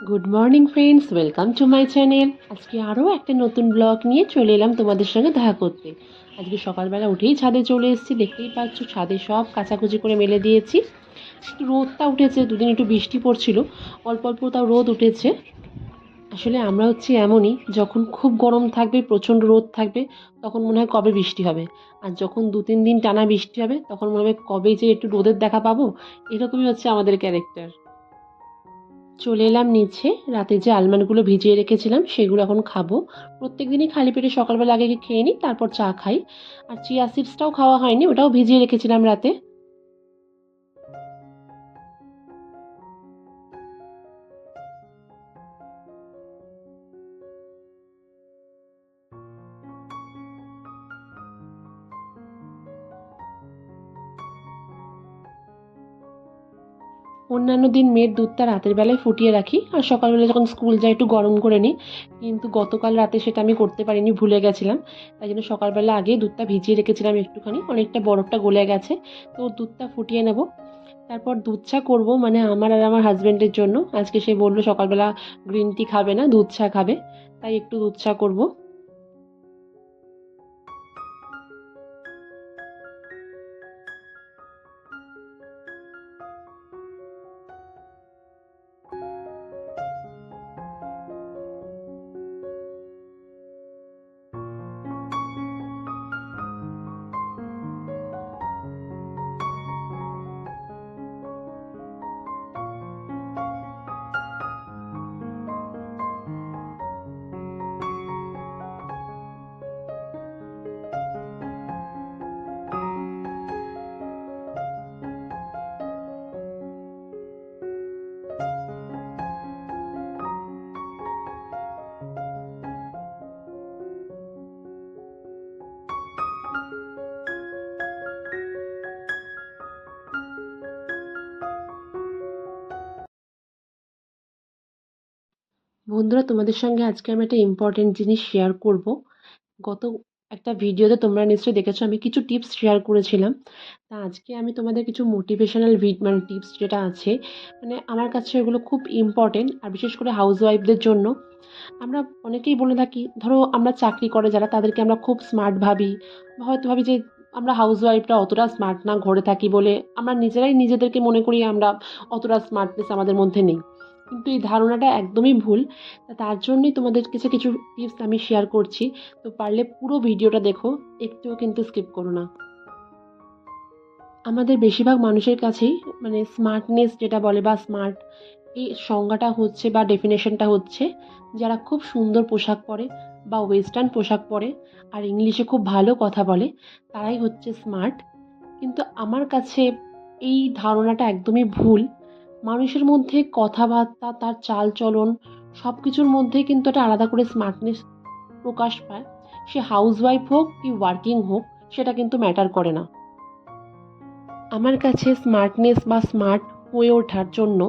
Good morning friends, welcome to my channel. আজকে আরও একটা নতুন ব্লগ নিয়ে চলে এলাম তোমাদের সঙ্গে দেখা করতে। আজকে সকালবেলা উঠেই ছাদে চলে এসেছি, দেখতেই পাচ্ছ ছাদে সব কাচাকুচি করে মেলে দিয়েছি। একটু রোদটা উঠেছে, দুদিন একটু বৃষ্টি পড়ছিল, অল্প অল্প তাও রোদ উঠেছে। আসলে আমরা হচ্ছে এমনই, যখন খুব গরম থাকবে, প্রচণ্ড রোদ থাকবে, তখন মনে হয় কবে বৃষ্টি হবে। আর যখন 2-3 দিন টানা বৃষ্টি হবে, তখন মনে হবে কবে যে একটু রোদের দেখা পাবো। এরকমই হচ্ছে আমাদের ক্যারেক্টার। চলে এলাম নিচে, রাতে যে আলমন্ডগুলো ভিজিয়ে রেখেছিলাম সেগুলো এখন খাবো। প্রত্যেক দিনই খালি পেটে সকালবেলা আগে খেয়ে নিই, তারপর চা খাই। আর চিয়া সিডসটাও খাওয়া হয়নি, ওটাও ভিজিয়ে রেখেছিলাম রাতে। অন্যান্য দিন মেয়ের দুধটা রাতের বেলায় ফুটিয়ে রাখি, আর সকালবেলা যখন স্কুল যাই একটু গরম করে নিই। কিন্তু গতকাল রাতে সেটা আমি করতে পারিনি, ভুলে গেছিলাম। তাই জন্য সকালবেলা আগে দুধটা ভিজিয়ে রেখেছিলাম একটুখানি, অনেকটা বরফটা গলে গেছে। তো দুধটা ফুটিয়ে নেব, তারপর দুধ চা করবো, মানে আমার আর আমার হাজব্যান্ডের জন্য। আজকে সে বললো সকালবেলা গ্রিন টি খাবে না, দুধ চা খাবে, তাই একটু দুধ চা করবো। বন্ধুরা, তোমাদের সঙ্গে আজকে আমি একটা ইম্পর্টেন্ট জিনিস শেয়ার করব। গত একটা ভিডিওতে তোমরা নিশ্চয়ই দেখেছো, আমি কিছু টিপস শেয়ার করেছিলাম। তা আজকে আমি তোমাদের কিছু মোটিভেশনাল মানে টিপস যেটা আছে, মানে আমার কাছে এগুলো খুব ইম্পর্টেন্ট, আর বিশেষ করে হাউস ওয়াইফদের জন্য। আমরা অনেকেই বলে থাকি, ধরো আমরা চাকরি করে যারা, তাদেরকে আমরা খুব স্মার্ট ভাবি, বা হয়তো ভাবি যে আমরা হাউস ওয়াইফরা অতটা স্মার্ট না, ঘরে থাকি বলে আমরা নিজেরাই নিজেদেরকে মনে করি আমরা অতটা স্মার্টনেস আমাদের মধ্যে নেই। কিন্তু এই ধারণাটা একদমই ভুল। তার জন্যই তোমাদের কাছে কিছু টিপস আমি শেয়ার করছি। তো পারলে পুরো ভিডিওটা দেখো, একটুও কিন্তু স্কিপ করো না। আমাদের বেশিরভাগ মানুষের কাছেই মানে স্মার্টনেস যেটা বলে বা স্মার্ট, এই সংজ্ঞাটা হচ্ছে বা ডেফিনেশনটা হচ্ছে যারা খুব সুন্দর পোশাক পরে বা ওয়েস্টার্ন পোশাক পরে আর ইংলিশে খুব ভালো কথা বলে, তারাই হচ্ছে স্মার্ট। কিন্তু আমার কাছে এই ধারণাটা একদমই ভুল। মানুষের মধ্যে কথাবার্তা, তার চালচলন, সব কিছুর মধ্যেই কিন্তু একটা আলাদা করে স্মার্টনেস প্রকাশ পায়। সে হাউসওয়াইফ হোক কি ওয়ার্কিং হোক, সেটা কিন্তু ম্যাটার করে না। আমার কাছে স্মার্টনেস বা স্মার্ট হয়ে ওঠার জন্য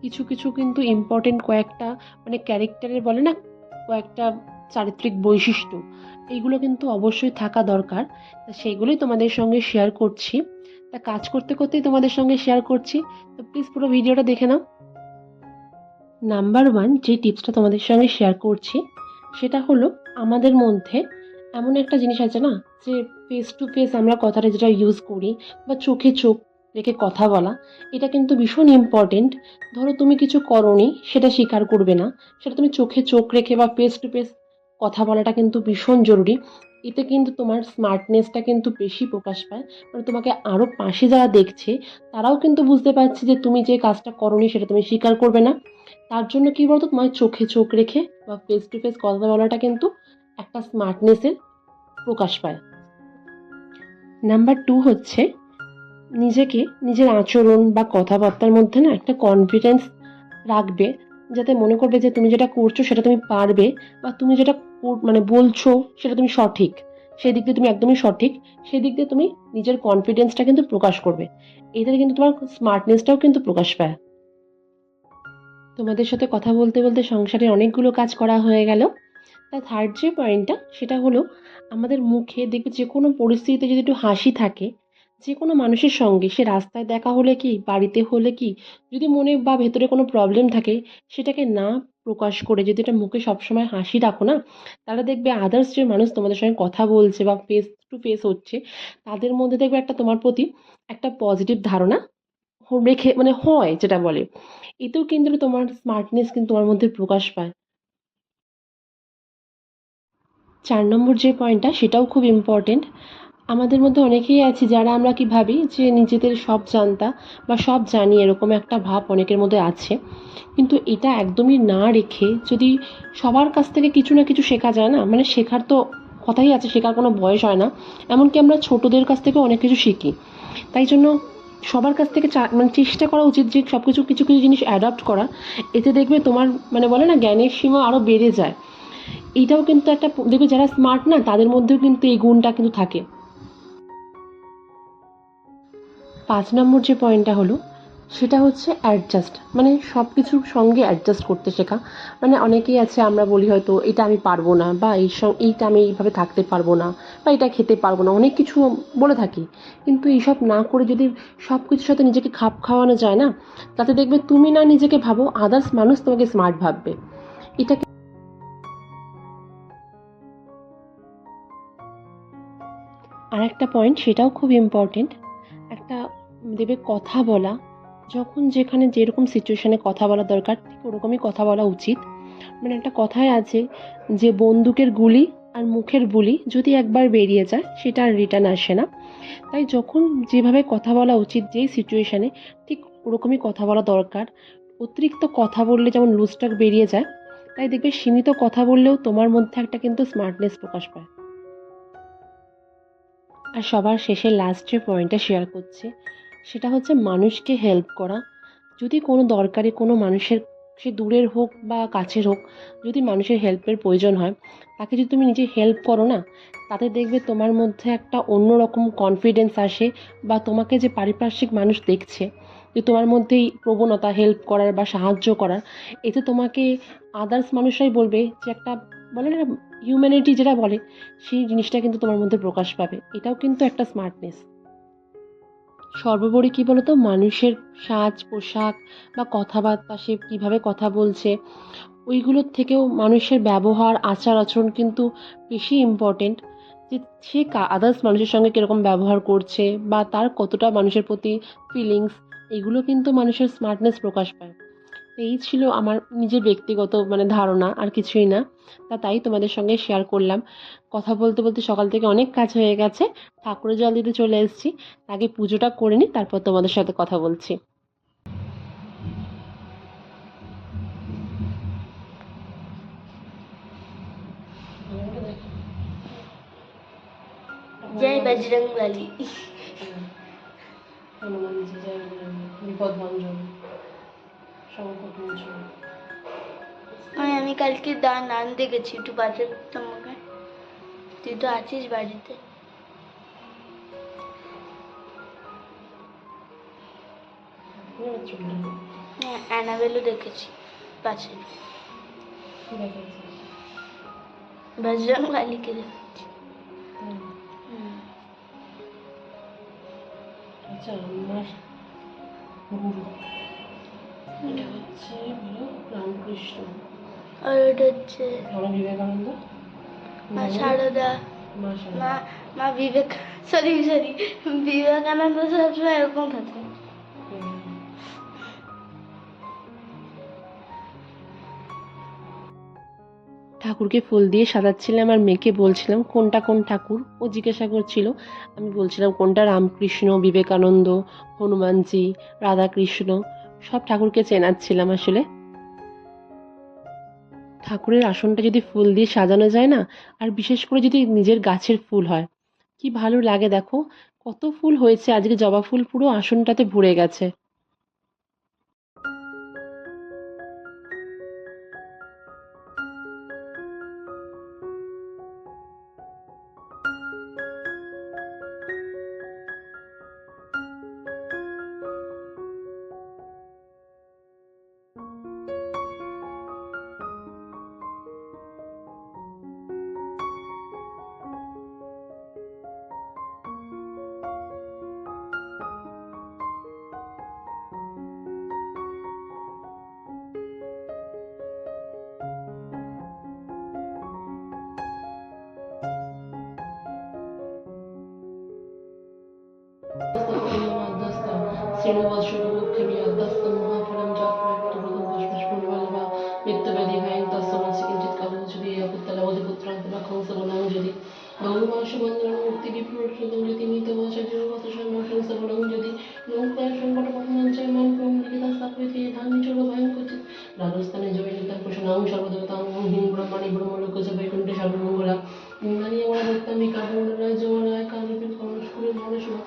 কিছু কিছু কিন্তু ইম্পর্টেন্ট কয়েকটা, মানে ক্যারেক্টারের বলে না, কয়েকটা চারিত্রিক বৈশিষ্ট্য, এইগুলো কিন্তু অবশ্যই থাকা দরকার। তা সেইগুলোই তোমাদের সঙ্গে শেয়ার করছি। তা কাজ করতে করতেই তোমাদের সঙ্গে শেয়ার করছি, তো প্লিজ পুরো ভিডিওটা দেখে নাও। নাম্বার ওয়ান যে টিপসটা তোমাদের সঙ্গে শেয়ার করছি, সেটা হলো আমাদের মধ্যে এমন একটা জিনিস আছে না, যে ফেস টু ফেস আমরা কথাটা যেটা ইউজ করি, বা চোখে চোখ রেখে কথা বলা, এটা কিন্তু ভীষণ ইম্পর্টেন্ট। ধরো তুমি কিছু করোনি, সেটা স্বীকার করবে না, সেটা তুমি চোখে চোখ রেখে বা ফেস টু ফেস কথা বলাটা কিন্তু ভীষণ জরুরি। এতে কিন্তু তোমার স্মার্টনেসটা কিন্তু বেশি প্রকাশ পায়। মানে তোমাকে আরও পাশে যারা দেখছে, তারাও কিন্তু বুঝতে পারছে যে তুমি যে কাজটা করোনি সেটা তুমি স্বীকার করবে না। তার জন্য কী বলতো, তোমার চোখে চোখ রেখে বা ফেস টু ফেস কথা বলাটা কিন্তু একটা স্মার্টনেসের প্রকাশ পায়। নাম্বার টু হচ্ছে নিজেকে, নিজের আচরণ বা কথাবার্তার মধ্যে না একটা কনফিডেন্স রাখবে, যাতে মনে করবে যে তুমি যেটা করছো সেটা তুমি পারবে, বা তুমি যেটা মানে বলছো সেটা তুমি সঠিক, সেই দিক দিয়ে তুমি একদমই সঠিক, সেই দিক দিয়ে তুমি নিজের কনফিডেন্সটা কিন্তু প্রকাশ করবে। এতে কিন্তু তোমার স্মার্টনেসটাও কিন্তু প্রকাশ পায়। তোমাদের সাথে কথা বলতে বলতে সংসারে অনেকগুলো কাজ করা হয়ে গেল। তা থার্ড যে পয়েন্টটা, সেটা হলো আমাদের মুখে দেখবে যে কোনো পরিস্থিতিতে যদি একটু হাসি থাকে, যে কোনো মানুষের সঙ্গে সে রাস্তায় দেখা হলে কি বাড়িতে হলে কি যদি মনে বা ভেতরে কোনো প্রবলেম থাকে সেটাকে না প্রকাশ করে যদি এটা মুখে সবসময় হাসি রাখো না, তাহলে দেখবে আদার্স যে মানুষ তোমাদের সঙ্গে কথা বলছে বা ফেস টু ফেস হচ্ছে তাদের মধ্যে দেখবে একটা তোমার প্রতি একটা পজিটিভ ধারণা রেখে মানে হয় যেটা বলে। এতেও কিন্তু তোমার স্মার্টনেস কিন্তু তোমার মধ্যে প্রকাশ পায়। ৪ নম্বর যে পয়েন্টটা সেটাও খুব ইম্পর্টেন্ট। আমাদের মধ্যে অনেকেই আছি যারা আমরা কি ভাবি যে নিজেদের সব জানতা বা সব জানি এরকম একটা ভাব অনেকের মধ্যে আছে। কিন্তু এটা একদমই না রেখে যদি সবার কাছ থেকে কিছু না কিছু শেখা যায় না, মানে শেখার তো কথাই আছে, শেখার কোনো বয়স হয় না। এমনকি আমরা ছোটদের কাছ থেকেও অনেক কিছু শিখি। তাই জন্য সবার কাছ থেকে মানে চেষ্টা করা উচিত যে সব কিছু কিছু কিছু জিনিস অ্যাডাপ্ট করা। এতে দেখবে তোমার মানে বলে না জ্ঞানের সীমা আরও বেড়ে যায়। এইটাও কিন্তু একটা দেখবে যারা স্মার্ট না তাদের মধ্যেও কিন্তু এই গুণটা কিন্তু থাকে। ৫ নম্বর যে পয়েন্টটা হলো সেটা হচ্ছে অ্যাডজাস্ট, মানে সব কিছুর সঙ্গে অ্যাডজাস্ট করতে শেখা। মানে অনেকেই আছে আমরা বলি হয়তো এটা আমি পারবো না বা এইটা আমি এইভাবে থাকতে পারবো না বা এটা খেতে পারবো না, অনেক কিছু বলে থাকি। কিন্তু এইসব না করে যদি সব কিছুর সাথে নিজেকে খাপ খাওয়ানো যায় না, তাতে দেখবে তুমি না নিজেকে ভাবো আদার্স মানুষ তোমাকে স্মার্ট ভাববে। এটা আর একটা পয়েন্ট সেটাও খুব ইম্পর্টেন্ট। একটা দেবে কথা বলা, যখন যেখানে যেরকম সিচুয়েশানে কথা বলা দরকার ঠিক ওরকমই কথা বলা উচিত। মানে একটা কথায় আছে যে বন্দুকের গুলি আর মুখের বুলি যদি একবার বেরিয়ে যায় সেটা আর রিটার্ন আসে না। তাই যখন যেভাবে কথা বলা উচিত যেই সিচুয়েশানে ঠিক ওরকমই কথা বলা দরকার। অতিরিক্ত কথা বললে যেমন লুজটাক বেরিয়ে যায়, তাই দেখবে সীমিত কথা বললেও তোমার মধ্যে একটা কিন্তু স্মার্টনেস প্রকাশ পায়। আর সবার শেষে লাস্ট যে পয়েন্টটা শেয়ার করছি সেটা হচ্ছে মানুষকে হেল্প করা। যদি কোনো দরকারি কোনো মানুষের, সে দূরের হোক বা কাছের হোক, যদি মানুষের হেল্পের প্রয়োজন হয় তাকে যদি তুমি নিজে হেল্প করো না, তাতে দেখবে তোমার মধ্যে একটা অন্যরকম কনফিডেন্স আসে বা তোমাকে যে পারিপার্শ্বিক মানুষ দেখছে যে তোমার মধ্যে এই প্রবণতা হেল্প করার বা সাহায্য করার, এতে তোমাকে আদার্স মানুষরাই বলবে যে একটা বলে না হিউম্যানিটি যেটা বলে সেই জিনিসটা কিন্তু তোমার মধ্যে প্রকাশ পাবে। এটাও কিন্তু একটা স্মার্টনেস। সর্বোপরি কী বলতো মানুষের সাজ পোশাক বা কথাবার্তা সে কীভাবে কথা বলছে ওইগুলোর থেকেও মানুষের ব্যবহার আচার আচরণ কিন্তু বেশি ইম্পর্টেন্ট। যে সে আদার্স মানুষের সঙ্গে কীরকম ব্যবহার করছে বা তার কতটা মানুষের প্রতি ফিলিংস, এগুলো কিন্তু মানুষের স্মার্টনেস প্রকাশ পায়। এই ছিল আমার নিজের ব্যক্তিগত মানে ধারণা, আর কিছুই না। তাই তোমাদের সঙ্গে শেয়ার করলাম। কথা বলতে বলতে সকাল থেকে অনেক কাজ হয়ে গেছে, ঠাকুরের জল দিতে চলে এসেছি। আগে পুজোটা করে নিই, তারপর তোমাদের সাথে কথা বলছি। जय बजरंग बली। হনুমানজি জয়, বিপদভঞ্জন সংকটমোচন। আমি কালকে দান আনতে গেছি, একটু বাজার করতাম আমাকে। তুই তো আছিস বাড়িতে। হ্যাঁ, অ্যানাবেলও দেখেছি পাশে। বজরং বালিকে দেখেছি। আচ্ছা, আমার গুরু এটা হচ্ছে হলো রামকৃষ্ণ, আর ওটা হচ্ছে স্বামী বিবেকানন্দ, মা সারদা। মা সারদা। মা মা বিবেক সরি সরি বিবেকানন্দ সবসময় এরকম থাকে। ঠাকুরকে ফুল দিয়ে সাজাচ্ছিলাম আর মেয়েকে বলছিলাম কোনটা কোন ঠাকুর, ও জিজ্ঞাসা করছিল। আমি বলছিলাম কোনটা রামকৃষ্ণ, বিবেকানন্দ, হনুমানজি, রাধাকৃষ্ণ, সব ঠাকুরকে চেনাচ্ছিলাম আসলে। ঠাকুরের আসনটা যদি ফুল দিয়ে সাজানো যায় না, আর বিশেষ করে যদি নিজের গাছের ফুল হয়, কি ভালো লাগে দেখো। কত ফুল হয়েছে আজকে, জবা ফুল পুরো আসনটাতে ভরে গেছে। श्रीनिवासयोगमुख्यं यद्दस्तं महाफलं जातवेत्तुरुदं पुष्पशपुण्यवल्लभा नित्यव्यधिभयं तस्समस्य किञ्चित्कालं पुत्रवधपुत्रान्तमखं सगुणं यदि बहुमाशबन्धनं मुक्तिविप्रदं यतिमितवाचजोगतशर्मशं सगुणं यदि नौकाशङ्कटपठनं च मन्त्रं लिखितस्तत्त्वते धान्यचोरभयं क्वचित् राजस्थाने जयनितं कुशनां सर्वदेवतां हिं ब्रह्मणि ब्रह्मलोकस्य वैकुण्ठे सर्वमङ्गला ইন্দ্রাণী আমার ভক্তামি কাবুলরায় জমানায় কামিপিত কর্ণস্কুরে মনসুর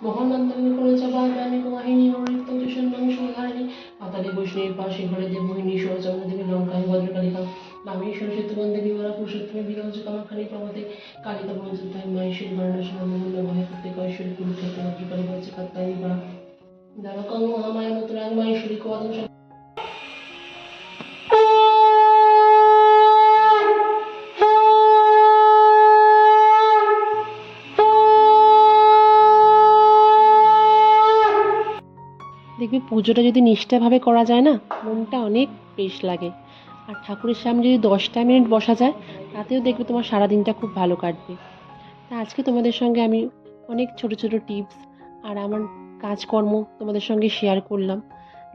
মহানন্দনী করেছ বাগানি কুমাহিনী নৃত্য কিশোর মাংস ধারিণী পাতালি বৈষ্ণবী পাশে ঘরে দেবমোহিনী সুরচন্দ্র দেবী লঙ্কায় ভদ্রকালিকা রামেশ্বর সেতুবন দেবী ওরা পুরুষোত্তমে বিরাজ কামাখানি প্রমতে কালিকা বনযোদ্ধায় মাহেশ্বরী বারাণসী নন্দমূল্য মহে প্রত্যেক ঐশ্বরী কুরুক্ষেত্র ভদ্রকালী বলছে কাত্তায়ী বা দ্বারকাং মহামায়া মতুরাং মাহেশ্বরী কোয়াদম দেখবি পুজোটা যদি নিষ্ঠাভাবে করা যায় না, মনটা অনেক ফ্রেশ লাগে। আর ঠাকুরের সামনে যদি 10টা মিনিট বসা যায়, তাতেও দেখবে তোমার সারাদিনটা খুব ভালো কাটবে। তা আজকে তোমাদের সঙ্গে আমি অনেক ছোট ছোট টিপস আর আমার কাজকর্ম তোমাদের সঙ্গে শেয়ার করলাম।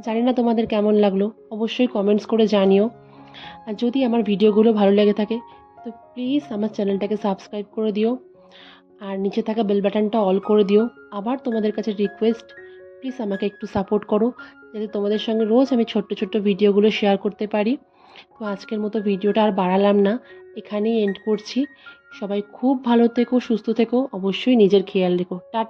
জানি না তোমাদের কেমন লাগলো, অবশ্যই কমেন্টস করে জানিও। আর যদি আমার ভিডিওগুলো ভালো লেগে থাকে তো প্লিজ আমার চ্যানেলটাকে সাবস্ক্রাইব করে দিও আর নিচে থাকা বেল বাটনটা অল করে দিও। আবার তোমাদের কাছে রিকোয়েস্ট, প্লিজ আমাকে একটু সাপোর্ট করো যাতে তোমাদের সঙ্গে রোজ আমি ছোট্ট ছোট্ট ভিডিওগুলো শেয়ার করতে পারি। তো আজকের মতো ভিডিওটা আর বাড়ালাম না, এখানেই এন্ড করছি। সবাই খুব ভালো থেকো, সুস্থ থেকো, অবশ্যই নিজের খেয়াল রেখো। টাটা।